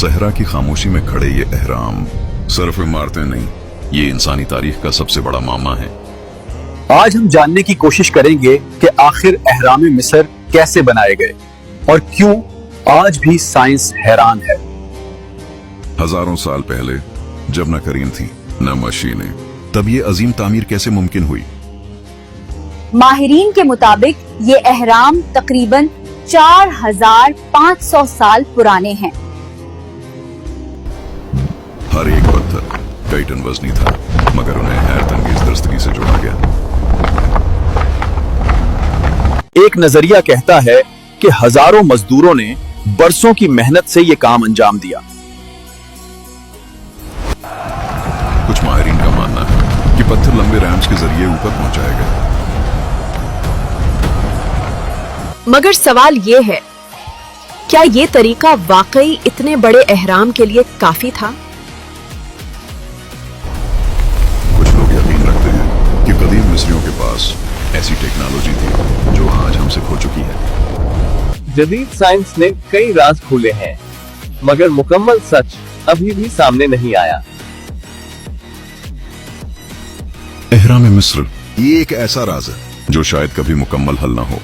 सहरा की खामोशी में खड़े ये एहराम सिर्फ इमारतें नहीं, ये इंसानी तारीख का सबसे बड़ा मामला है। आज हम जानने की कोशिश करेंगे कि आखिर अहराम मिस्र कैसे बनाए गए और क्यों आज भी साइंस हैरान है। हजारों साल पहले जब न करीन थी न मशीनें, तब ये अजीम तामीर कैसे मुमकिन हुई? माहिरीन के मुताबिक ये अहराम तकरीबन 4500 साल पुराने हैं। हर एक पत्थर कई टन वजनी था, मगर उन्हें हैरत अंगेज दरस्तगी से जोड़ा गया। एक नजरिया कहता है कि हजारों मजदूरों ने बरसों की मेहनत से ये काम अंजाम दिया। कुछ माहिरीन का मानना है कि पत्थर लंबे रैम्स के जरिए ऊपर पहुंचाए गए। मगर सवाल ये है, क्या ये तरीका वाकई इतने बड़े एहराम के लिए काफी था? कुछ लोग यकीन रखते हैं कि कदीम मिस्रियों के पास ऐसी टेक्नोलॉजी थी जो आज हमसे खो चुकी है। जदीद साइंस ने कई राज खोले हैं, मगर मुकम्मल सच अभी भी सामने नहीं आया। एहराम मिस्र ये एक ऐसा राज है जो शायद कभी मुकम्मल हल ना हो।